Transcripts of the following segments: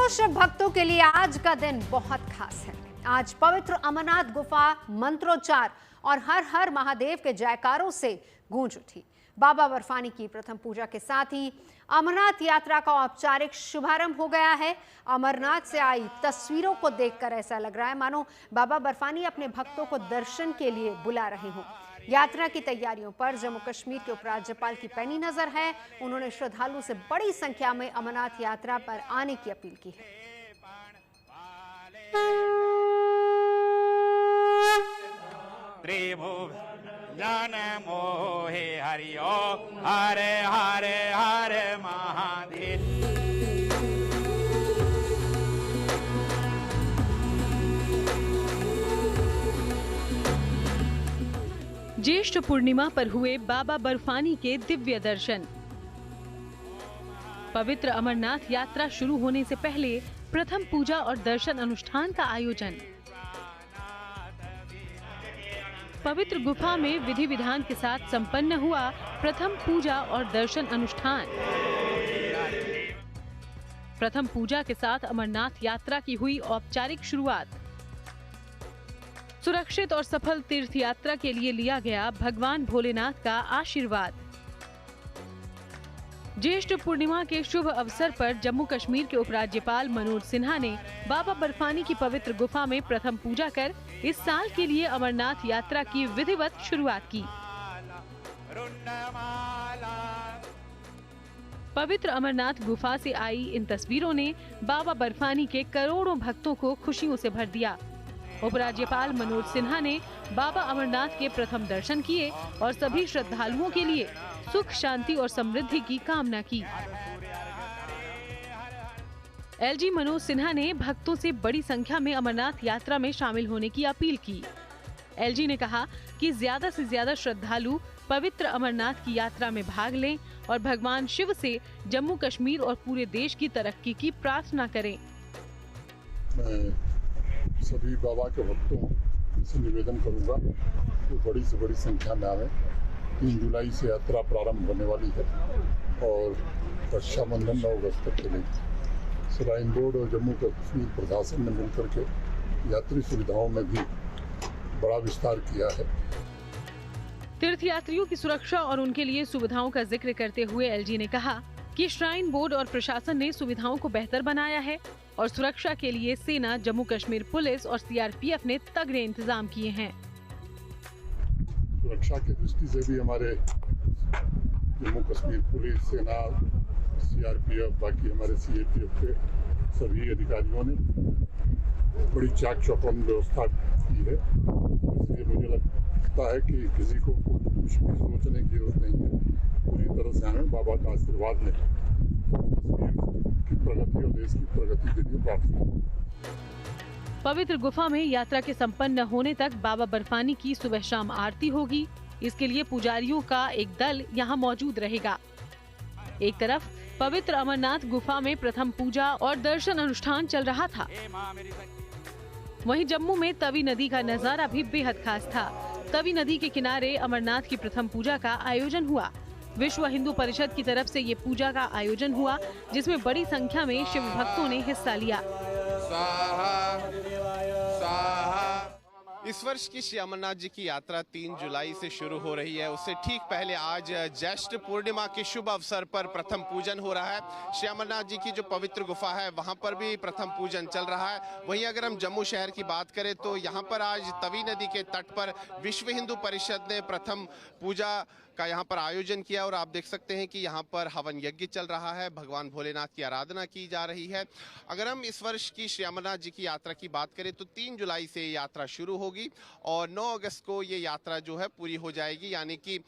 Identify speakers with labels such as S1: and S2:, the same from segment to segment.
S1: शिव भक्तों के लिए आज का दिन बहुत खास है। आज पवित्र अमरनाथ गुफा मंत्रोच्चार और हर हर महादेव के जयकारों से गूंज उठी। बाबा बर्फानी की प्रथम पूजा के साथ ही अमरनाथ यात्रा का औपचारिक शुभारंभ हो गया है। अमरनाथ से आई तस्वीरों को देखकर ऐसा लग रहा है मानो बाबा बर्फानी अपने भक्तों को दर्शन के लिए बुला रहे हों। यात्रा की तैयारियों पर जम्मू कश्मीर के उपराज्यपाल की पैनी नजर है। उन्होंने श्रद्धालुओं से बड़ी संख्या में अमरनाथ यात्रा पर आने की अपील की है।
S2: जन मोहे हरिओ हरे हरे हरे महादेव।
S3: ज्येष्ठ पूर्णिमा पर हुए बाबा बर्फानी के दिव्य दर्शन। पवित्र अमरनाथ यात्रा शुरू होने से पहले प्रथम पूजा और दर्शन अनुष्ठान का आयोजन। पवित्र गुफा में विधि विधान के साथ संपन्न हुआ प्रथम पूजा और दर्शन अनुष्ठान। प्रथम पूजा के साथ अमरनाथ यात्रा की हुई औपचारिक शुरुआत। सुरक्षित और सफल तीर्थ यात्रा के लिए लिया गया भगवान भोलेनाथ का आशीर्वाद। ज्येष्ठ पूर्णिमा के शुभ अवसर पर जम्मू कश्मीर के उपराज्यपाल मनोज सिन्हा ने बाबा बर्फानी की पवित्र गुफा में प्रथम पूजा कर इस साल के लिए अमरनाथ यात्रा की विधिवत शुरुआत की। पवित्र अमरनाथ गुफा से आई इन तस्वीरों ने बाबा बर्फानी के करोड़ों भक्तों को खुशियों से भर दिया। उपराज्यपाल मनोज सिन्हा ने बाबा अमरनाथ के प्रथम दर्शन किए और सभी श्रद्धालुओं के लिए सुख, शांति और समृद्धि की कामना की। एलजी मनोज सिन्हा ने भक्तों से बड़ी संख्या में अमरनाथ यात्रा में शामिल होने की अपील की। एलजी ने कहा कि ज्यादा से ज्यादा श्रद्धालु पवित्र अमरनाथ की यात्रा में भाग लें और भगवान शिव से जम्मू कश्मीर और पूरे देश की तरक्की की प्रार्थना करें।
S4: सभी बाबा के भक्तों से निवेदन करूंगा कि बड़ी से बड़ी संख्या में आवे। 3 जुलाई से यात्रा प्रारंभ होने वाली है और रक्षाबंधन 9 अगस्त तक चलेगी। श्राइन बोर्ड और जम्मू कश्मीर प्रशासन ने मिलकर के यात्री सुविधाओं में भी बड़ा विस्तार किया है।
S3: तीर्थयात्रियों की सुरक्षा और उनके लिए सुविधाओं का जिक्र करते हुए एलजी ने कहा कि श्राइन बोर्ड और प्रशासन ने सुविधाओं को बेहतर बनाया है और सुरक्षा के लिए सेना, जम्मू कश्मीर पुलिस और सीआरपीएफ ने तगड़े इंतजाम किए हैं।
S4: सुरक्षा की दृष्टि से भी हमारे जम्मू कश्मीर पुलिस, सेना, सीआरपीएफ, बाकी हमारे सीएपीएफ के सभी अधिकारियों ने बड़ी चाक चौबंद व्यवस्था की है। इसलिए मुझे लगता है कि किसी को कुछ भी सोचने की जरूरत नहीं है। पूरी तरह से हमें बाबा का आशीर्वाद लें की प्रगति और देश की प्रगति के लिए प्रार्थना।
S3: पवित्र गुफा में यात्रा के संपन्न होने तक बाबा बर्फानी की सुबह शाम आरती होगी। इसके लिए पुजारियों का एक दल यहाँ मौजूद रहेगा। एक तरफ पवित्र अमरनाथ गुफा में प्रथम पूजा और दर्शन अनुष्ठान चल रहा था, वहीं जम्मू में तवी नदी का नजारा भी बेहद खास था। तवी नदी के किनारे अमरनाथ की प्रथम पूजा का आयोजन हुआ। विश्व हिंदू परिषद की तरफ से ये पूजा का आयोजन हुआ, जिसमें बड़ी संख्या में शिव भक्तों ने हिस्सा लिया।
S5: इस वर्ष की श्री अमरनाथ जी की यात्रा 3 जुलाई से शुरू हो रही है। उससे ठीक पहले आज ज्येष्ठ पूर्णिमा के शुभ अवसर पर प्रथम पूजन हो रहा है। श्री अमरनाथ जी की जो पवित्र गुफा है वहां पर भी प्रथम पूजन चल रहा है। वहीं अगर हम जम्मू शहर की बात करें तो यहां पर आज तवी नदी के तट पर विश्व हिंदू परिषद ने प्रथम पूजा का यहाँ पर आयोजन किया और आप देख सकते हैं कि यहाँ पर हवन यज्ञ चल रहा है, भगवान भोलेनाथ की आराधना की जा रही है। अगर हम इस वर्ष की श्री अमरनाथ जी की यात्रा की बात करें तो 3 जुलाई से यात्रा शुरू होगी और 9 अगस्त को ये यात्रा जो है पूरी हो जाएगी। यानी कि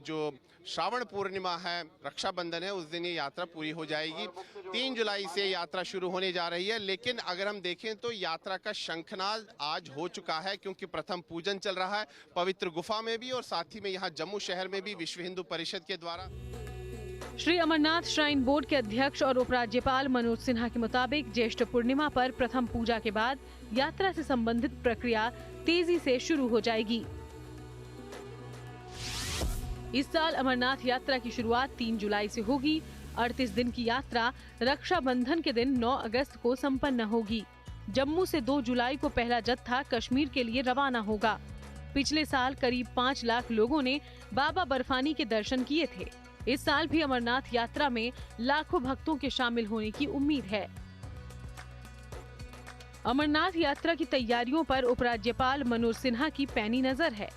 S5: जो श्रावण पूर्णिमा है, रक्षाबंधन है, उस दिन ये यात्रा पूरी हो जाएगी। 3 जुलाई से यात्रा शुरू होने जा रही है, लेकिन अगर हम देखें तो यात्रा का शंखनाद आज हो चुका है क्योंकि प्रथम पूजन चल रहा है पवित्र गुफा में भी और साथ ही में यहाँ जम्मू शहर में भी विश्व हिंदू परिषद के द्वारा।
S3: श्री अमरनाथ श्राइन बोर्ड के अध्यक्ष और उपराज्यपाल मनोज सिन्हा के मुताबिक ज्येष्ठ पूर्णिमा पर प्रथम पूजा के बाद यात्रा से संबंधित प्रक्रिया तेजी से शुरू हो जाएगी। इस साल अमरनाथ यात्रा की शुरुआत 3 जुलाई से होगी 38 दिन की यात्रा रक्षाबंधन के दिन 9 अगस्त को संपन्न होगी। जम्मू से 2 जुलाई को पहला जत्था कश्मीर के लिए रवाना होगा। पिछले साल करीब 5 लाख लोगों ने बाबा बर्फानी के दर्शन किए थे। इस साल भी अमरनाथ यात्रा में लाखों भक्तों के शामिल होने की उम्मीद है। अमरनाथ यात्रा की तैयारियों पर उपराज्यपाल मनोज सिन्हा की पैनी नजर है।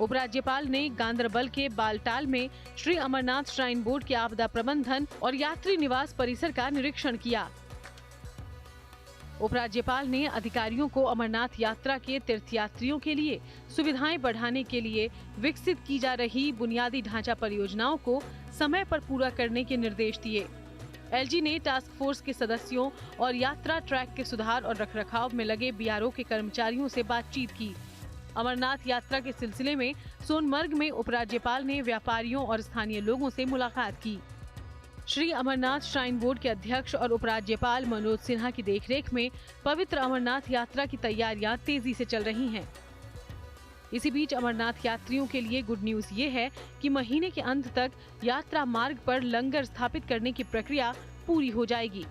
S3: उपराज्यपाल ने गांदरबल के बालटाल में श्री अमरनाथ श्राइन बोर्ड के आपदा प्रबंधन और यात्री निवास परिसर का निरीक्षण किया। उपराज्यपाल ने अधिकारियों को अमरनाथ यात्रा के तीर्थयात्रियों के लिए सुविधाएं बढ़ाने के लिए विकसित की जा रही बुनियादी ढांचा परियोजनाओं को समय पर पूरा करने के निर्देश दिए। एलजी ने टास्क फोर्स के सदस्यों और यात्रा ट्रैक के सुधार और रखरखाव में लगे बीआरओ के कर्मचारियों से बातचीत की। अमरनाथ यात्रा के सिलसिले में सोनमर्ग में उपराज्यपाल ने व्यापारियों और स्थानीय लोगों से मुलाकात की। श्री अमरनाथ श्राइन बोर्ड के अध्यक्ष और उपराज्यपाल मनोज सिन्हा की देखरेख में पवित्र अमरनाथ यात्रा की तैयारियां तेजी से चल रही हैं। इसी बीच अमरनाथ यात्रियों के लिए गुड न्यूज ये है कि महीने के अंत तक यात्रा मार्ग पर लंगर स्थापित करने की प्रक्रिया पूरी हो जाएगी।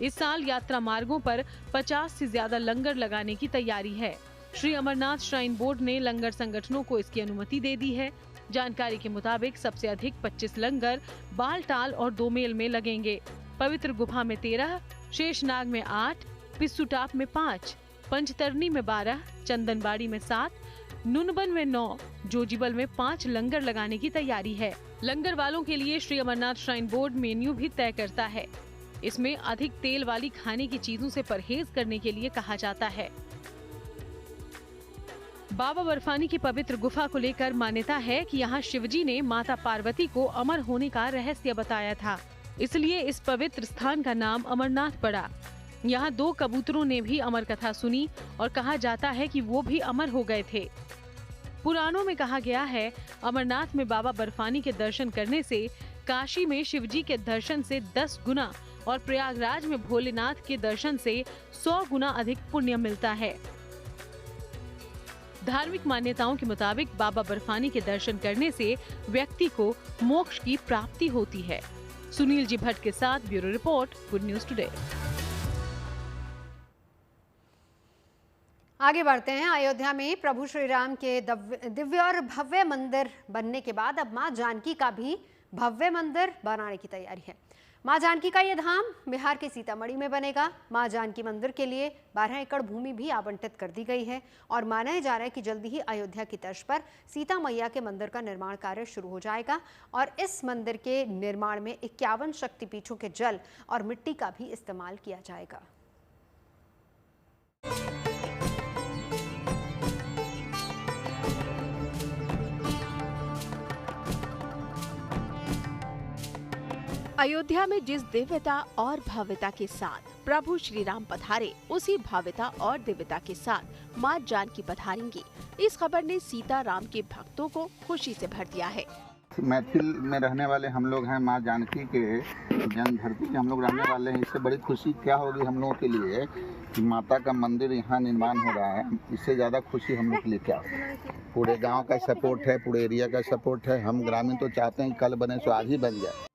S3: इस साल यात्रा मार्गों पर 50 से ज्यादा लंगर लगाने की तैयारी है। श्री अमरनाथ श्राइन बोर्ड ने लंगर संगठनों को इसकी अनुमति दे दी है। जानकारी के मुताबिक सबसे अधिक 25 लंगर बालटाल और दोमेल में लगेंगे। पवित्र गुफा में 13, शेषनाग में 8, पिस्सुटाप में 5, पंचतरनी में 12, चंदनबाड़ी में 7, नुनबन में 9, जोजीबल में 5 लंगर लगाने की तैयारी है। लंगर वालों के लिए Shri Amarnath shrine board menu भी तय करता है। इसमें अधिक तेल वाली खाने की चीजों से परहेज करने के लिए कहा जाता है। बाबा बर्फानी की पवित्र गुफा को लेकर मान्यता है कि यहाँ शिवजी ने माता पार्वती को अमर होने का रहस्य बताया था, इसलिए इस पवित्र स्थान का नाम अमरनाथ पड़ा। यहाँ 2 कबूतरों ने भी अमर कथा सुनी और कहा जाता है कि वो भी अमर हो गए थे। पुराणों में कहा गया है, अमरनाथ में बाबा बर्फानी के दर्शन करने से काशी में शिवजी के दर्शन से 10 गुना और प्रयागराज में भोलेनाथ के दर्शन से 100 गुना अधिक पुण्य मिलता है। धार्मिक मान्यताओं के मुताबिक बाबा बर्फानी के दर्शन करने से व्यक्ति को मोक्ष की प्राप्ति होती है। सुनील जी भट्ट के साथ bureau report, good news today.
S1: आगे बढ़ते हैं। अयोध्या में प्रभु श्री राम के दिव्य और भव्य मंदिर बनने के बाद अब मां जानकी का भी भव्य मंदिर बनाने की तैयारी है। मां जानकी का यह धाम बिहार के सीतामढ़ी में बनेगा। मां जानकी मंदिर के लिए 12 एकड़ भूमि भी आवंटित कर दी गई है और माना जा रहा है कि जल्दी ही अयोध्या की तर्ज पर सीता मैया के मंदिर का निर्माण कार्य शुरू हो जाएगा और इस मंदिर के निर्माण में 51 शक्तिपीठों के जल और मिट्टी का भी इस्तेमाल किया जाएगा।
S6: अयोध्या में जिस दिव्यता और भव्यता के साथ प्रभु श्री राम पधारे, उसी भव्यता और दिव्यता के साथ मां जानकी पधारेंगी। इस खबर ने सीता राम के भक्तों को खुशी से भर दिया है।
S7: मैथिल में रहने वाले हम लोग हैं, मां जानकी के जन्म धरती के हम लोग रहने वाले हैं। इससे बड़ी खुशी क्या होगी हम लोगों के लिए कि माता का मंदिर यहाँ निर्माण हो रहा है। इससे ज़्यादा खुशी हम लोग के लिए क्या होगी। पूरे गांव का सपोर्ट है, पूरे एरिया का सपोर्ट है। हम ग्रामीण तो चाहते हैं कल बने सो आज ही बन जाए।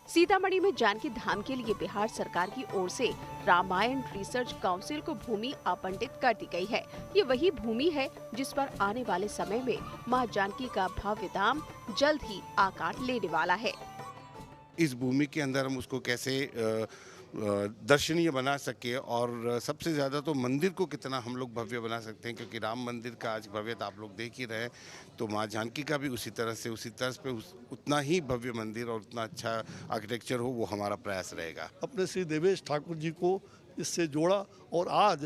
S6: सीतामढ़ी में जानकी धाम के लिए बिहार सरकार की ओर से रामायण रिसर्च काउंसिल को भूमि आवंटित कर दी गई है। ये वही भूमि है जिस पर आने वाले समय में मां जानकी का भव्य धाम जल्द ही आकार लेने वाला है।
S8: इस भूमि के अंदर हम उसको कैसे दर्शनीय बना सके और सबसे ज़्यादा तो मंदिर को कितना हम लोग भव्य बना सकते हैं, क्योंकि राम मंदिर का आज भव्यता आप लोग देख ही रहे, तो माँ जानकी का भी उसी तरह से उसी तर्ज पे उतना ही भव्य मंदिर और उतना अच्छा आर्किटेक्चर हो, वो हमारा प्रयास रहेगा।
S9: अपने श्री देवेश ठाकुर जी को इससे जोड़ा और आज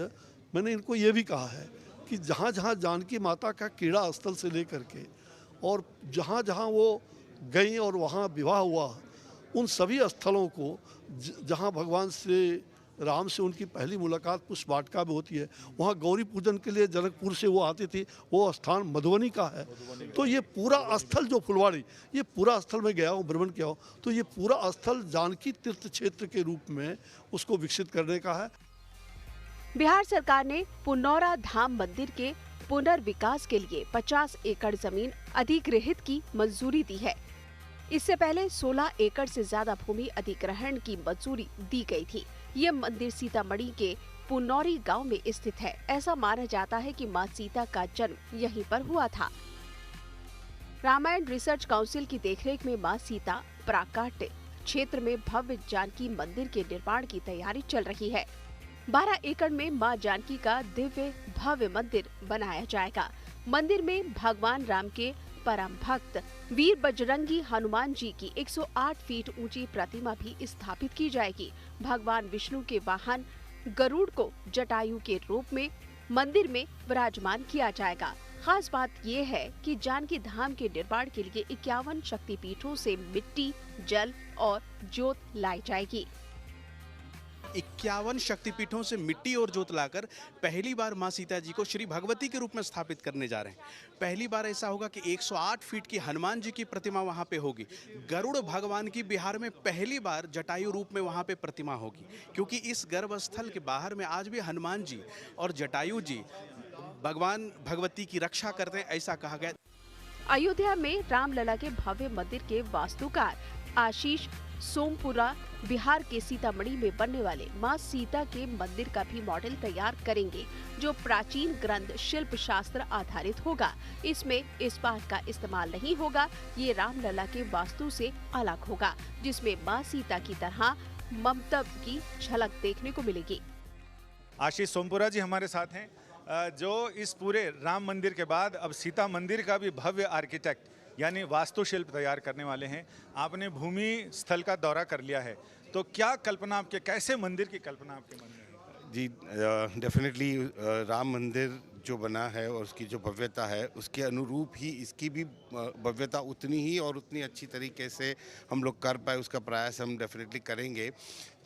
S9: मैंने इनको ये भी कहा है कि जहाँ जहाँ जानकी माता का क्रीड़ा स्थल से लेकर के और जहाँ जहाँ वो गई और वहाँ विवाह हुआ, उन सभी स्थलों को जहाँ भगवान श्री राम से उनकी पहली मुलाकात पुष्प वाटिका में होती है, वहाँ गौरी पूजन के लिए जनकपुर से वो आती थी, वो स्थान मधुबनी का है। तो ये पूरा स्थल जो फुलवाड़ी, ये पूरा स्थल में गया हूँ, भ्रमण किया हूँ, तो ये पूरा स्थल जानकी तीर्थ क्षेत्र के रूप में उसको विकसित करने का है।
S6: बिहार सरकार ने पुनौरा धाम मंदिर के पुनर्विकास के लिए 50 एकड़ जमीन अधिग्रहित की मंजूरी दी है। इससे पहले 16 एकड़ से ज्यादा भूमि अधिग्रहण की मंजूरी दी गई थी। ये मंदिर सीतामढ़ी के पुनौरी गांव में स्थित है। ऐसा माना जाता है कि मां सीता का जन्म यहीं पर हुआ था। रामायण रिसर्च काउंसिल की देखरेख में मां सीता प्राकाट्य क्षेत्र में भव्य जानकी मंदिर के निर्माण की तैयारी चल रही है। 12 एकड़ में मां जानकी का दिव्य भव्य मंदिर बनाया जाएगा। मंदिर में भगवान राम के परम भक्त वीर बजरंगी हनुमान जी की 108 फीट ऊंची प्रतिमा भी स्थापित की जाएगी। भगवान विष्णु के वाहन गरुड़ को जटायु के रूप में मंदिर में विराजमान किया जाएगा। खास बात ये है कि जानकी धाम के निर्माण के लिए 51 शक्तिपीठों से मिट्टी, जल और जोत लाई जाएगी।
S10: 51 शक्तिपीठों से मिट्टी और जोत लाकर पहली बार मां सीता जी को श्री भगवती के रूप में स्थापित करने जा रहे हैं। पहली बार ऐसा होगा कि 108 फीट की हनुमान जी की प्रतिमा वहां पे होगी। गरुड़ भगवान की बिहार में पहली बार जटायु रूप में वहां पे प्रतिमा होगी, क्योंकि इस गर्भस्थल के बाहर में आज भी हनुमान जी और जटायु जी भगवान भगवती की रक्षा करते हैं, ऐसा कहा गया।
S6: अयोध्या में रामलला के भव्य मंदिर के वास्तुकार आशीष सोमपुरा बिहार के सीतामढ़ी में बनने वाले मां सीता के मंदिर का भी मॉडल तैयार करेंगे, जो प्राचीन ग्रंथ शिल्प शास्त्र आधारित होगा। इसमें इस्पात का इस्तेमाल नहीं होगा। ये रामलला के वास्तु से अलग होगा, जिसमें मां सीता की तरह ममता की झलक देखने को मिलेगी।
S11: आशीष सोमपुरा जी हमारे साथ हैं, जो इस पूरे राम मंदिर के बाद अब सीता मंदिर का भी भव्य आर्किटेक्ट यानी वास्तुशिल्प तैयार करने वाले हैं। आपने भूमि स्थल का दौरा कर लिया है, तो क्या कल्पना आपके, कैसे मंदिर की कल्पना आपके मन में है?
S8: जी डेफिनेटली राम मंदिर जो बना है और उसकी जो भव्यता है उसके अनुरूप ही इसकी भी भव्यता उतनी ही और उतनी अच्छी तरीके से हम लोग कर पाए, उसका प्रयास हम डेफिनेटली करेंगे।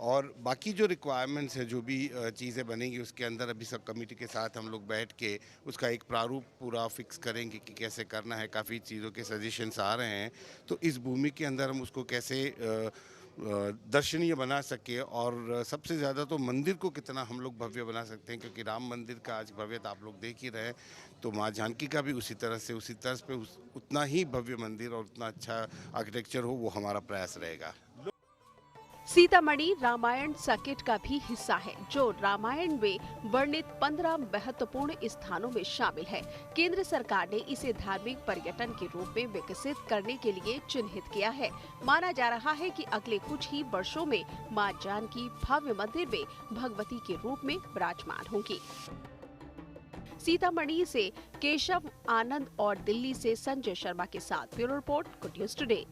S8: और बाकी जो रिक्वायरमेंट्स है, जो भी चीज़ें बनेंगी उसके अंदर अभी सब कमेटी के साथ हम लोग बैठ के उसका एक प्रारूप पूरा फिक्स करेंगे कि कैसे करना है। काफ़ी चीज़ों के सजेशंस आ रहे हैं, तो इस भूमि के अंदर हम उसको कैसे दर्शनीय बना सके और सबसे ज़्यादा तो मंदिर को कितना हम लोग भव्य बना सकते हैं, क्योंकि राम मंदिर का आज भव्यता आप लोग देख ही रहे हैं, तो माँ जानकी का भी उसी तर्ज पे उतना ही भव्य मंदिर और उतना अच्छा आर्किटेक्चर हो, वो हमारा प्रयास रहेगा।
S6: सीतामढ़ी रामायण सर्किट का भी हिस्सा है, जो रामायण में वर्णित 15 महत्वपूर्ण स्थानों में शामिल है। केंद्र सरकार ने इसे धार्मिक पर्यटन के रूप में विकसित करने के लिए चिन्हित किया है। माना जा रहा है कि अगले कुछ ही वर्षों में मां जानकी भव्य मंदिर में भगवती के रूप में विराजमान होंगी। सीतामढ़ी से केशव आनंद और दिल्ली से संजय शर्मा के साथ bureau report, good news today.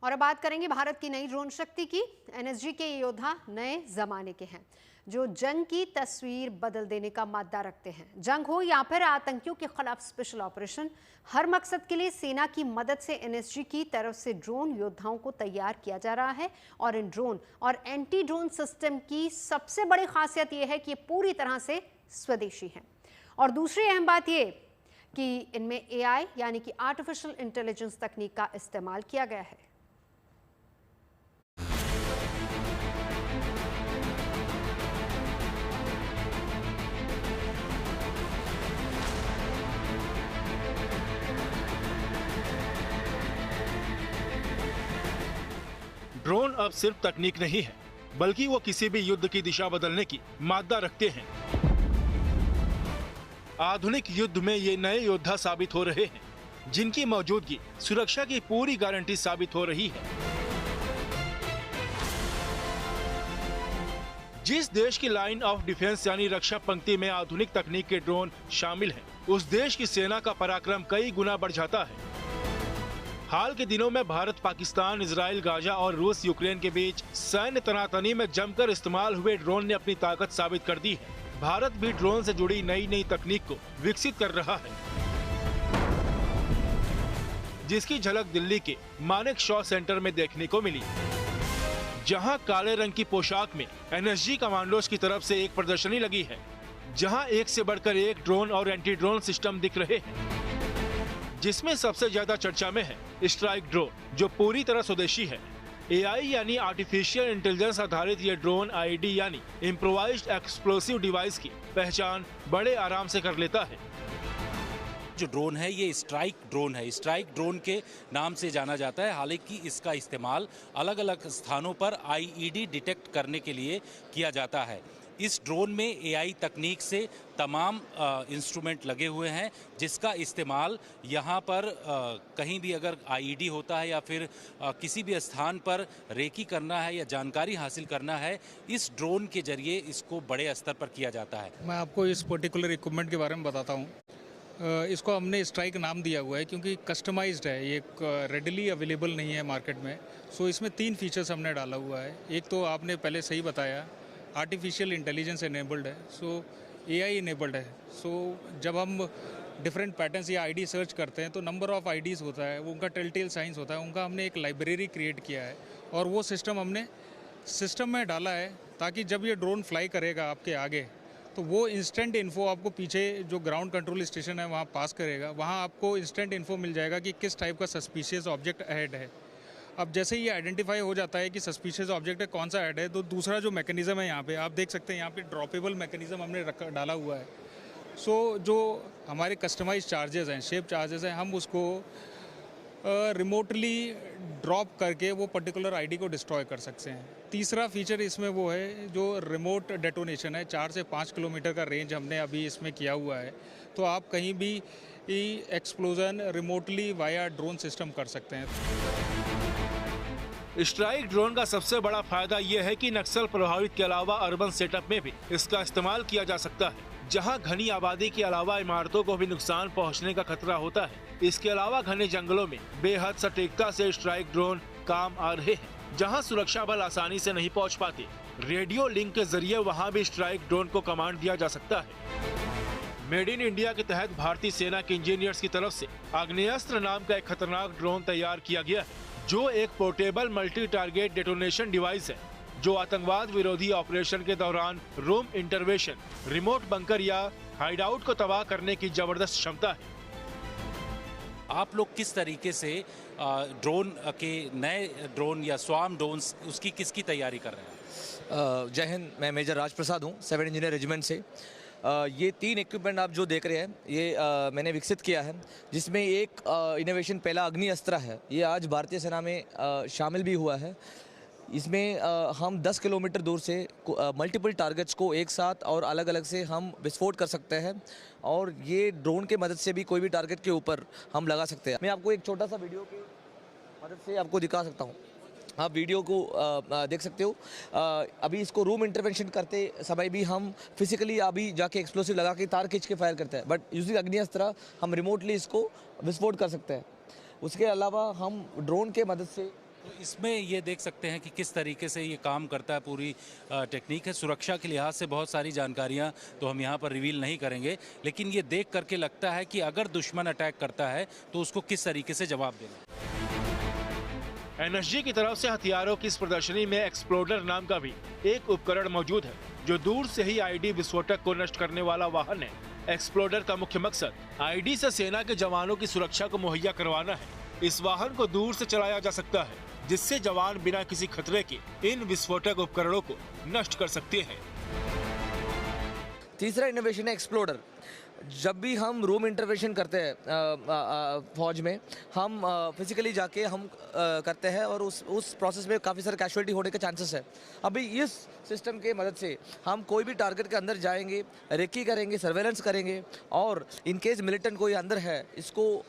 S1: और अब बात करेंगे भारत की नई ड्रोन शक्ति की। एनएसजी के ये योद्धा नए जमाने के हैं, जो जंग की तस्वीर बदल देने का मादा रखते हैं। जंग हो या फिर आतंकियों के खिलाफ स्पेशल ऑपरेशन, हर मकसद के लिए सेना की मदद से एनएसजी की तरफ से ड्रोन योद्धाओं को तैयार किया जा रहा है। और इन ड्रोन और एंटी ड्रोन सिस्टम की सबसे बड़ी खासियत यह है कि ये पूरी तरह से स्वदेशी हैं। और दूसरी अहम बात ये कि इनमें AI यानी कि आर्टिफिशियल इंटेलिजेंस तकनीक का इस्तेमाल किया गया है।
S12: ड्रोन अब सिर्फ तकनीक नहीं है, बल्कि वो किसी भी युद्ध की दिशा बदलने की मादा रखते हैं। आधुनिक युद्ध में ये नए योद्धा साबित हो रहे हैं, जिनकी मौजूदगी सुरक्षा की पूरी गारंटी साबित हो रही है। जिस देश की लाइन ऑफ डिफेंस यानी रक्षा पंक्ति में आधुनिक तकनीक के ड्रोन शामिल हैं, उस देश की सेना का पराक्रम कई गुना बढ़ जाता है। हाल के दिनों में भारत, पाकिस्तान, इजराइल, गाजा और रूस, यूक्रेन के बीच सैन्य तनातनी में जमकर इस्तेमाल हुए ड्रोन ने अपनी ताकत साबित कर दी है। भारत भी ड्रोन से जुड़ी नई तकनीक को विकसित कर रहा है, जिसकी झलक दिल्ली के मानेक शॉ सेंटर में देखने को मिली, जहां काले रंग की पोशाक में एनएसजी कमांडोज की तरफ से एक प्रदर्शनी लगी है, जहां एक से बढ़कर एक ड्रोन और एंटी ड्रोन सिस्टम दिख रहे हैं, जिसमें सबसे ज्यादा चर्चा में है स्ट्राइक ड्रोन, जो पूरी तरह स्वदेशी है। AI यानी आर्टिफिशियल इंटेलिजेंस आधारित ये ड्रोन IED यानी इम्प्रोवाइज्ड एक्सप्लोसिव डिवाइस की पहचान बड़े आराम से कर लेता है।
S13: जो ड्रोन है ये स्ट्राइक ड्रोन है। स्ट्राइक ड्रोन के नाम से जाना जाता है। हालांकि इसका इस्तेमाल अलग अलग स्थानों पर आईईडी डिटेक्ट करने के लिए किया जाता है। इस ड्रोन में एआई तकनीक से तमाम इंस्ट्रूमेंट लगे हुए हैं, जिसका इस्तेमाल यहाँ पर कहीं भी अगर आईईडी होता है या फिर किसी भी स्थान पर रेकी करना है या जानकारी हासिल करना है, इस ड्रोन के जरिए इसको बड़े स्तर पर किया जाता है।
S14: मैं आपको इस पर्टिकुलर इक्विपमेंट के बारे में बताता हूँ। इसको हमने स्ट्राइक नाम दिया हुआ है क्योंकि कस्टमाइज्ड है, ये रेडिली अवेलेबल नहीं है मार्केट में। सो इसमें 3 फीचर्स हमने डाला हुआ है। एक तो आपने पहले सही बताया, आर्टिफिशियल इंटेलिजेंस इनेबल्ड है, सो एआई इनेबल्ड है। सो जब हम डिफरेंट पैटर्न्स या आईडी सर्च करते हैं तो नंबर ऑफ आईडीज़ होता है, वो उनका टेलटेल साइंस होता है, उनका हमने एक लाइब्रेरी क्रिएट किया है और वो सिस्टम हमने सिस्टम में डाला है ताकि जब ये ड्रोन फ्लाई करेगा आपके आगे तो वो इंस्टेंट इन्फो आपको पीछे जो ग्राउंड कंट्रोल स्टेशन है वहाँ पास करेगा। वहाँ आपको इंस्टेंट इन्फो मिल जाएगा कि किस टाइप का सस्पिशियस ऑब्जेक्ट अहेड है। अब जैसे ही ये आइडेंटिफाई हो जाता है कि सस्पिशियस ऑब्जेक्ट है, कौन सा ऐड है, तो दूसरा जो मैकेनिज्म है यहाँ पे आप देख सकते हैं, यहाँ पे ड्रॉपेबल मैकेनिज्म हमने डाला हुआ है। सो जो हमारे कस्टमाइज चार्जेस हैं, शेप चार्जेस हैं, हम उसको रिमोटली ड्रॉप करके वो पर्टिकुलर आईडी को डिस्ट्रॉय कर सकते हैं। तीसरा फीचर इसमें वो है जो रिमोट डेटोनेशन है। 4 से 5 किलोमीटर का रेंज हमने अभी इसमें किया हुआ है, तो आप कहीं भी explosion remotely via drone system कर सकते हैं।
S12: स्ट्राइक ड्रोन का सबसे बड़ा फायदा यह है कि नक्सल प्रभावित के अलावा अर्बन सेटअप में भी इसका इस्तेमाल किया जा सकता है, जहां घनी आबादी के अलावा इमारतों को भी नुकसान पहुंचने का खतरा होता है। इसके अलावा घने जंगलों में बेहद सटीकता से स्ट्राइक ड्रोन काम आ रहे हैं, जहां सुरक्षा बल आसानी से नहीं पहुंच पाते। रेडियो लिंक के जरिए वहां भी स्ट्राइक ड्रोन को कमांड दिया जा सकता है। मेड इन इंडिया के तहत भारतीय सेना के इंजीनियर्स की तरफ से आग्नेयास्त्र नाम का एक खतरनाक ड्रोन तैयार किया गया है, जो एक portable multi target detonation device है, जो आतंकवाद विरोधी ऑपरेशन के दौरान रूम इंटरवेंशन, रिमोट बंकर या हाइडआउट को तबाह करने की जबरदस्त क्षमता है।
S13: आप लोग किस तरीके से ड्रोन के नए ड्रोन या स्वार्म ड्रोन्स उसकी किसकी तैयारी कर रहे हैं?
S15: जय हिंद, मैं मेजर राज प्रसाद हूँ 7 इंजीनियर रेजिमेंट से। ये 3 इक्विपमेंट आप जो देख रहे हैं ये मैंने विकसित किया है, जिसमें एक इनोवेशन पहला अग्नि अस्त्र है। ये आज भारतीय सेना में शामिल भी हुआ है। इसमें हम 10 किलोमीटर दूर से मल्टीपल टारगेट्स को एक साथ और अलग अलग से हम विस्फोट कर सकते हैं और ये ड्रोन के मदद से भी कोई भी टारगेट के ऊपर हम लगा सकते हैं। मैं आपको एक छोटा सा वीडियो की मदद से आपको दिखा सकता हूँ। आप वीडियो को देख सकते हो। अभी इसको रूम इंटरवेंशन करते समय भी हम फिजिकली अभी जाके एक्सप्लोसिव लगा के तार खींच के फायर करते हैं, बट यूजिंग अग्नि अस्त्र हम रिमोटली इसको विस्फोट कर सकते हैं। उसके अलावा हम ड्रोन के मदद से
S13: इसमें ये देख सकते हैं कि किस तरीके से ये काम करता है। पूरी टेक्निक है। सुरक्षा के लिहाज से बहुत सारी जानकारियां तो हम यहाँ पर रिवील नहीं करेंगे, लेकिन ये देख करके लगता है कि अगर दुश्मन अटैक करता है तो उसको किस तरीके से जवाब देना।
S12: एनएसजी की तरफ से हथियारों की इस प्रदर्शनी में एक्सप्लोडर नाम का भी एक उपकरण मौजूद है, जो दूर से ही आईडी विस्फोटक को नष्ट करने वाला वाहन है। एक्सप्लोडर का मुख्य मकसद आईडी से सेना के जवानों की सुरक्षा को मुहैया करवाना है। इस वाहन को दूर से चलाया जा सकता है, जिससे जवान बिना किसी खतरे के इन विस्फोटक उपकरणों को नष्ट कर सकते हैं।
S15: तीसरा इनोवेशन है एक्सप्लोडर। जब भी हम रूम इंटरवेंशन करते हैं फौज में, हम फिजिकली जाके हम करते हैं और उस प्रोसेस में काफ़ी सारे कैजुअलिटी होने के चांसेस है। अभी इस सिस्टम के मदद से हम कोई भी टारगेट के अंदर जाएंगे, रेकी करेंगे, सर्वेलेंस करेंगे और इन केस मिलिटेंट कोई अंदर है, इसको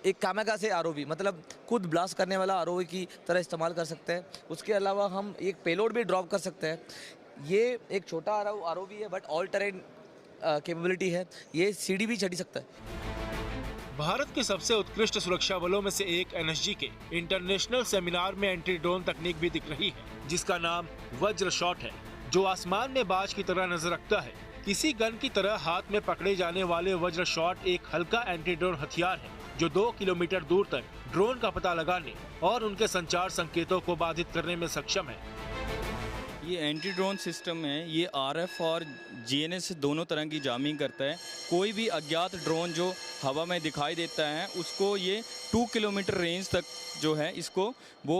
S15: एक कामाकासे आरओवी मतलब खुद ब्लास्ट करने वाला आरओवी की तरह इस्तेमाल कर सकते हैं। उसके अलावा हम एक पेलोड भी ड्रॉप कर सकते हैं। ये एक छोटा आरओवी है बट ऑल टेरेन कैपेबिलिटी है। ये सीढ़ी भी चढ़ सकता है।
S12: भारत के सबसे उत्कृष्ट सुरक्षा बलों में से एक एनएसजी के इंटरनेशनल सेमिनार में एंटी ड्रोन तकनीक भी दिख रही है, जिसका नाम वज्र शॉट है, जो आसमान में बाज की तरह नजर रखता है। किसी गन की तरह हाथ में पकड़े जाने वाले वज्र शॉट एक हल्का एंटी ड्रोन हथियार है, जो 2 किलोमीटर दूर तक ड्रोन का पता लगाने और उनके संचार संकेतों को बाधित करने में सक्षम है।
S16: ये एंटी ड्रोन सिस्टम है, ये आरएफ और जीएनएस दोनों तरह की जामिंग करता है। कोई भी अज्ञात ड्रोन जो हवा में दिखाई देता है उसको ये 2 किलोमीटर रेंज तक जो है इसको वो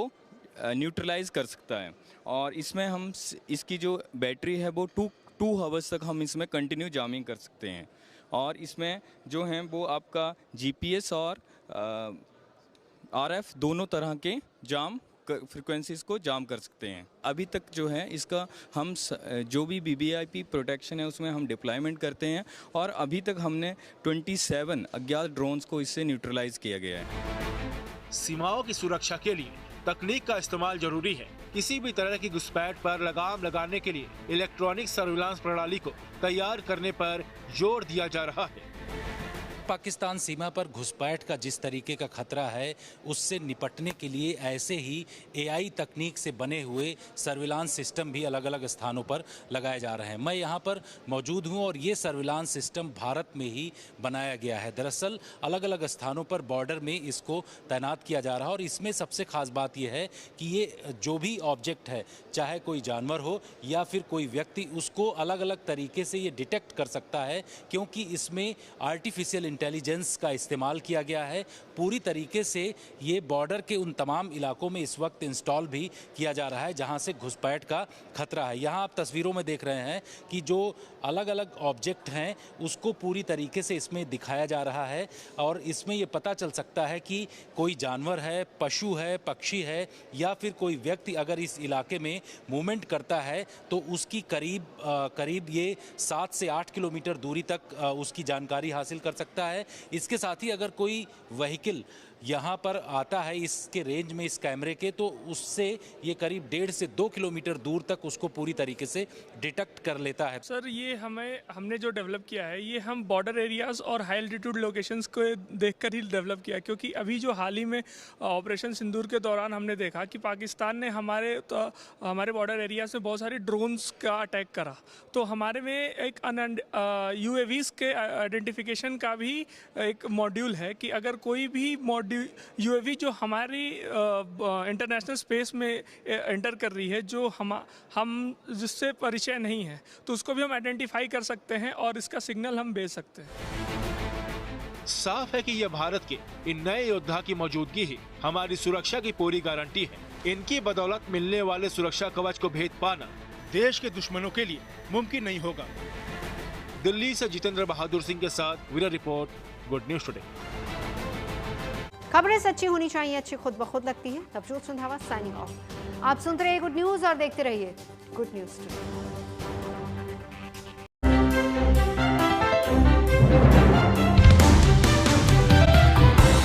S16: न्यूट्रलाइज कर सकता है। और इसमें हम इसकी जो बैटरी है वो 2 आवर्स तक हम इसमें कंटिन्यू जामिंग कर सकते हैं। और इसमें जो है वो आपका GPS और RF दोनों तरह के जाम फ्रीक्वेंसीज को जाम कर सकते हैं। अभी तक जो है इसका हम जो भी VVIP प्रोटेक्शन है उसमें हम डिप्लॉयमेंट करते हैं और अभी तक हमने 27 अज्ञात ड्रोन्स को इससे न्यूट्रलाइज किया गया है।
S12: सीमाओं की सुरक्षा के लिए तकनीक का इस्तेमाल जरूरी है। किसी भी तरह की घुसपैठ पर लगाम लगाने के लिए इलेक्ट्रॉनिक सर्विलांस प्रणाली को तैयार करने पर जोर दिया जा रहा है।
S13: पाकिस्तान सीमा पर घुसपैठ का जिस तरीके का खतरा है उससे निपटने के लिए ऐसे ही AI तकनीक से बने हुए सर्विलांस सिस्टम भी अलग अलग स्थानों पर लगाए जा रहे हैं। मैं यहाँ पर मौजूद हूँ और ये सर्विलांस सिस्टम भारत में ही बनाया गया है। दरअसल अलग अलग स्थानों पर बॉर्डर में इसको तैनात किया जा रहा है और इसमें सबसे खास बात यह है कि ये जो भी ऑब्जेक्ट है, चाहे कोई जानवर हो या फिर कोई व्यक्ति, उसको अलग अलग तरीके से ये डिटेक्ट कर सकता है क्योंकि इसमें आर्टिफिशियल इंटेलिजेंस का इस्तेमाल किया गया है। पूरी तरीके से ये बॉर्डर के उन तमाम इलाकों में इस वक्त इंस्टॉल भी किया जा रहा है जहां से घुसपैठ का खतरा है। यहाँ आप तस्वीरों में देख रहे हैं कि जो अलग अलग ऑब्जेक्ट हैं उसको पूरी तरीके से इसमें दिखाया जा रहा है और इसमें ये पता चल सकता है कि कोई जानवर है, पशु है, पक्षी है या फिर कोई व्यक्ति अगर इस इलाके में मूवमेंट करता है तो उसकी करीब ये 7 से 8 किलोमीटर दूरी तक उसकी जानकारी हासिल कर सकता है। इसके साथ ही अगर कोई व्हीकल यहाँ पर आता है इसके रेंज में, इस कैमरे के, तो उससे ये करीब 1.5 से 2 किलोमीटर दूर तक उसको पूरी तरीके से डिटेक्ट कर लेता है।
S17: सर, ये हमने जो डेवलप किया है ये हम बॉर्डर एरियाज़ और हाई एल्टीट्यूड लोकेशंस को देखकर ही डेवलप किया, क्योंकि अभी जो हाल ही में ऑपरेशन सिंदूर के दौरान हमने देखा कि पाकिस्तान ने हमारे बॉर्डर एरिया से बहुत सारी ड्रोन्स का अटैक करा, तो हमारे में एक UAVs के आइडेंटिफिकेशन का भी एक मॉड्यूल है कि अगर कोई भी UAV जो हमारी इंटरनेशनल स्पेस में एंटर कर रही है, जो हम जिससे परिचय नहीं है, तो उसको भी हम आइडेंटिफाई कर सकते हैं और इसका सिग्नल हम भेज सकते हैं।
S12: साफ है कि यह भारत के इन नए योद्धा की मौजूदगी ही हमारी सुरक्षा की पूरी गारंटी है। इनकी बदौलत मिलने वाले सुरक्षा कवच को भेद पाना देश के दुश्मनों के लिए मुमकिन नहीं होगा। दिल्ली से जितेंद्र बहादुर सिंह के साथ bureau report, good news today.
S1: खबरें सच्ची होनी चाहिए, अच्छी खुद ब खुद लगती है। Navjot Sandhawa signing off. आप सुनते रहिए गुड न्यूज और देखते रहिए गुड न्यूज टुडे।